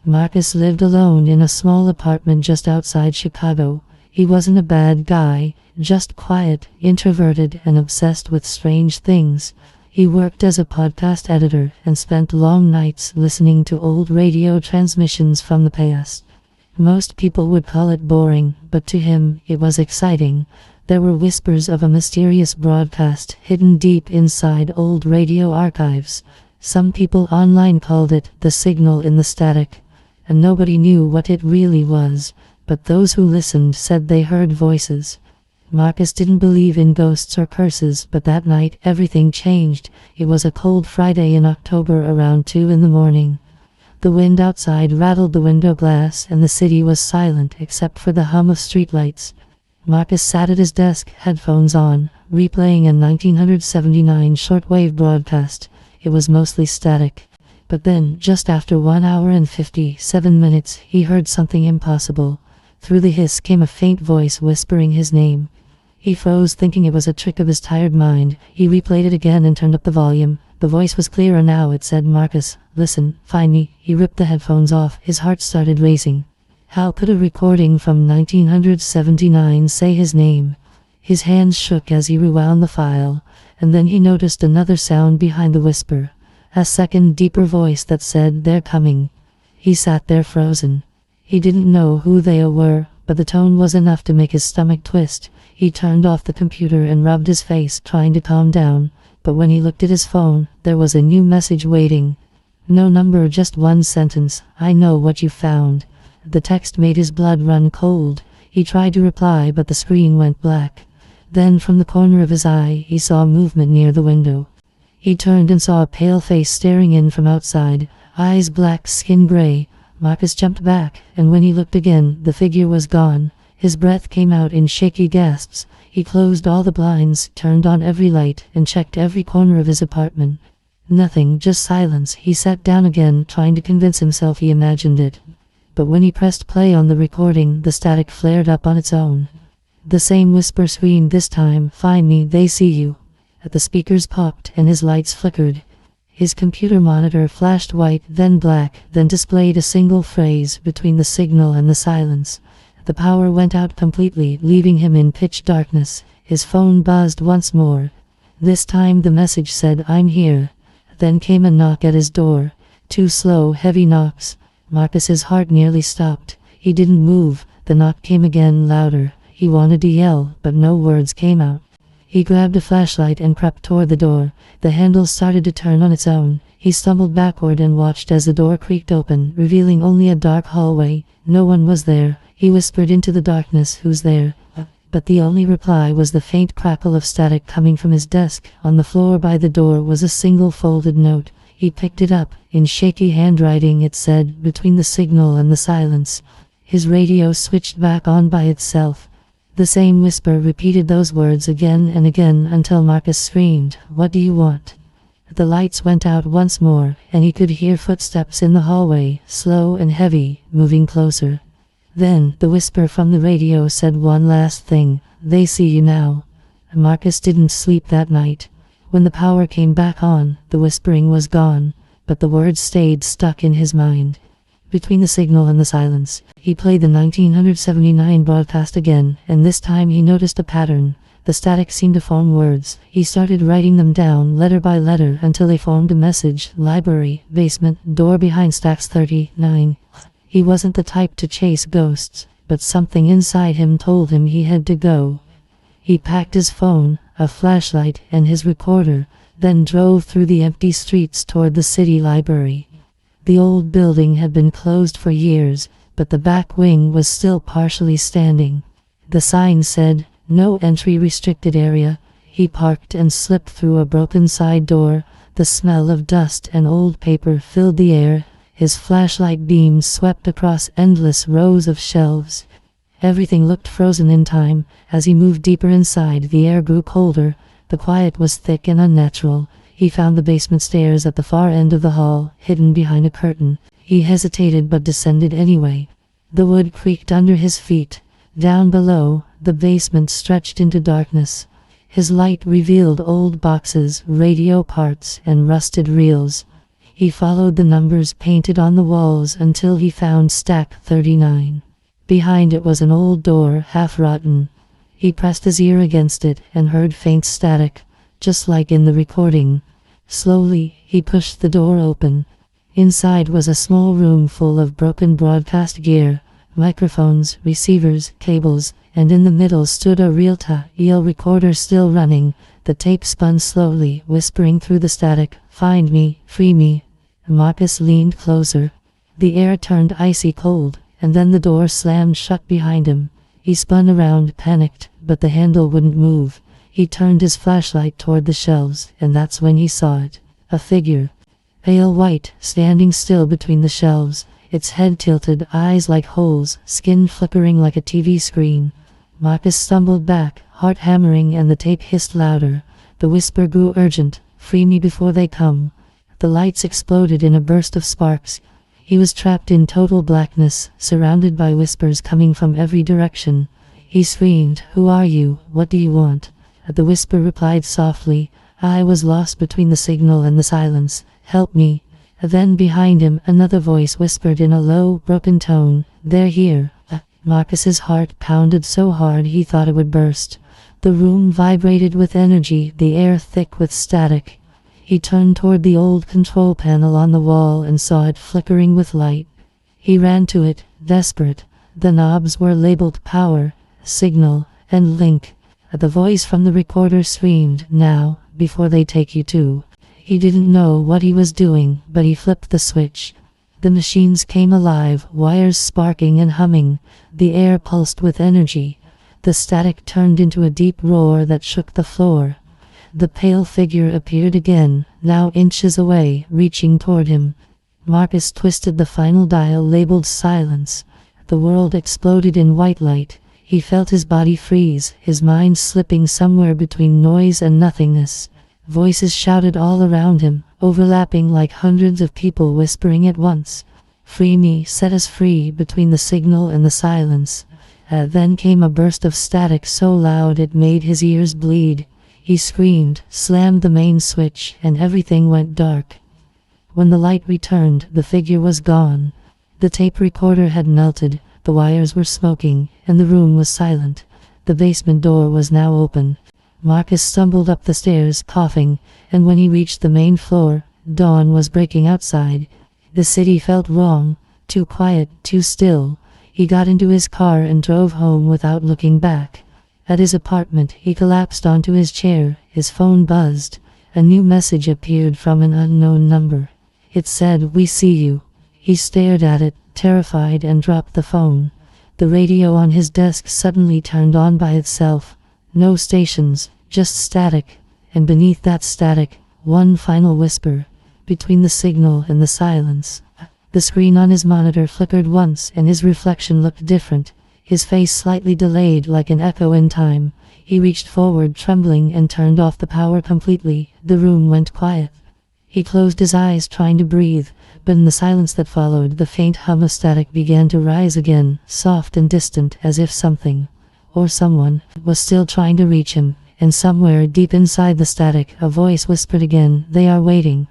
Marcus lived alone in a small apartment just outside Chicago. He wasn't a bad guy, just quiet, introverted, and obsessed with strange things. He worked as a podcast editor and spent long nights listening to old radio transmissions from the past. Most people would call it boring, but to him, it was exciting. There were whispers of a mysterious broadcast hidden deep inside old radio archives. Some people online called it the signal in the static, and nobody knew what it really was, but those who listened said they heard voices. Marcus didn't believe in ghosts or curses, but that night everything changed. It was a cold Friday in October around 2 in the morning. The wind outside rattled the window glass and the city was silent except for the hum of streetlights. Marcus sat at his desk, headphones on, replaying a 1979 shortwave broadcast. It was mostly static. But then, just after 1 hour and 57 minutes, he heard something impossible. Through the hiss came a faint voice whispering his name. He froze, thinking it was a trick of his tired mind. He replayed it again and turned up the volume. The voice was clearer now. It said, "Marcus, listen, find me." He ripped the headphones off. His heart started racing. How could a recording from 1979 say his name? His hands shook as he rewound the file, and then he noticed another sound behind the whisper. A second, deeper voice that said, "They're coming." He sat there frozen. He didn't know who they were, but the tone was enough to make his stomach twist. He turned off the computer and rubbed his face, trying to calm down. But when he looked at his phone, there was a new message waiting. No number, just one sentence. "I know what you found." The text made his blood run cold. He tried to reply, but the screen went black. Then from the corner of his eye, he saw movement near the window. He turned and saw a pale face staring in from outside, eyes black, skin gray. Marcus jumped back, and when he looked again, the figure was gone. His breath came out in shaky gasps. He closed all the blinds, turned on every light, and checked every corner of his apartment. Nothing, just silence. He sat down again, trying to convince himself he imagined it. But when he pressed play on the recording, the static flared up on its own. The same whisper screamed this time, "Find me, they see you." The speakers popped, and his lights flickered. His computer monitor flashed white, then black, then displayed a single phrase between the signal and the silence. The power went out completely, leaving him in pitch darkness. His phone buzzed once more. This time the message said, "I'm here." Then came a knock at his door. 2 slow, heavy knocks. Marcus's heart nearly stopped. He didn't move. The knock came again, louder. He wanted to yell, but no words came out. He grabbed a flashlight and crept toward the door. The handle started to turn on its own. He stumbled backward and watched as the door creaked open, revealing only a dark hallway. No one was there. He whispered into the darkness, "Who's there?" But the only reply was the faint crackle of static coming from his desk. On the floor by the door was a single folded note. He picked it up. In shaky handwriting it said, "Between the signal and the silence." His radio switched back on by itself. The same whisper repeated those words again and again until Marcus screamed, "What do you want?" The lights went out once more, and he could hear footsteps in the hallway, slow and heavy, moving closer. Then, the whisper from the radio said one last thing, "They see you now." Marcus didn't sleep that night. When the power came back on, the whispering was gone, but the words stayed stuck in his mind. Between the signal and the silence, he played the 1979 broadcast again, and this time he noticed a pattern. The static seemed to form words. He started writing them down, letter by letter, until they formed a message: library, basement, door behind stacks 39. He wasn't the type to chase ghosts, but something inside him told him he had to go. He packed his phone, a flashlight, and his recorder, then drove through the empty streets toward the city library. The old building had been closed for years, but the back wing was still partially standing. The sign said, "No entry, restricted area." He parked and slipped through a broken side door. The smell of dust and old paper filled the air. His flashlight beams swept across endless rows of shelves. Everything looked frozen in time. As he moved deeper inside, the air grew colder. The quiet was thick and unnatural. He found the basement stairs at the far end of the hall, hidden behind a curtain. He hesitated but descended anyway. The wood creaked under his feet. Down below, the basement stretched into darkness. His light revealed old boxes, radio parts, and rusted reels. He followed the numbers painted on the walls until he found stack 39. Behind it was an old door, half rotten. He pressed his ear against it and heard faint static, just like in the recording. Slowly, he pushed the door open. Inside was a small room full of broken broadcast gear, microphones, receivers, cables, and in the middle stood a reel-to-reel recorder still running. The tape spun slowly, whispering through the static, "Find me, free me." Marcus leaned closer. The air turned icy cold, and then the door slammed shut behind him. He spun around, panicked, but the handle wouldn't move. He turned his flashlight toward the shelves, and that's when he saw it. A figure. Pale white, standing still between the shelves, its head tilted, eyes like holes, skin flickering like a TV screen. Marcus stumbled back, heart hammering, and the tape hissed louder. The whisper grew urgent, "Free me before they come." The lights exploded in a burst of sparks. He was trapped in total blackness, surrounded by whispers coming from every direction. He screamed, "Who are you? What do you want?" The whisper replied softly, "I was lost between the signal and the silence. Help me." Then behind him, another voice whispered in a low, broken tone, "They're here." Marcus's heart pounded so hard he thought it would burst. The room vibrated with energy, the air thick with static. He turned toward the old control panel on the wall and saw it flickering with light. He ran to it, desperate. The knobs were labeled power, signal, and link. The voice from the recorder screamed, "Now, before they take you too." He didn't know what he was doing, but he flipped the switch. The machines came alive, wires sparking and humming. The air pulsed with energy. The static turned into a deep roar that shook the floor. The pale figure appeared again, now inches away, reaching toward him. Marcus twisted the final dial labeled silence. The world exploded in white light. He felt his body freeze, his mind slipping somewhere between noise and nothingness. Voices shouted all around him, overlapping like hundreds of people whispering at once. "Free me, set us free," between the signal and the silence. Then came a burst of static so loud it made his ears bleed. He screamed, slammed the main switch, and everything went dark. When the light returned, the figure was gone. The tape recorder had melted, the wires were smoking, and the room was silent. The basement door was now open. Marcus stumbled up the stairs, coughing, and when he reached the main floor, dawn was breaking outside. The city felt wrong, too quiet, too still. He got into his car and drove home without looking back. At his apartment, he collapsed onto his chair. His phone buzzed. A new message appeared from an unknown number. It said, "We see you." He stared at it, terrified, and dropped the phone. The radio on his desk suddenly turned on by itself. No stations, just static. And beneath that static, one final whisper. Between the signal and the silence. The screen on his monitor flickered once, and his reflection looked different. His face slightly delayed like an echo in time. He reached forward, trembling, and turned off the power completely. The room went quiet. He closed his eyes, trying to breathe, but in the silence that followed, the faint hum of static began to rise again, soft and distant, as if something, or someone, was still trying to reach him. And somewhere deep inside the static, a voice whispered again, "They are waiting."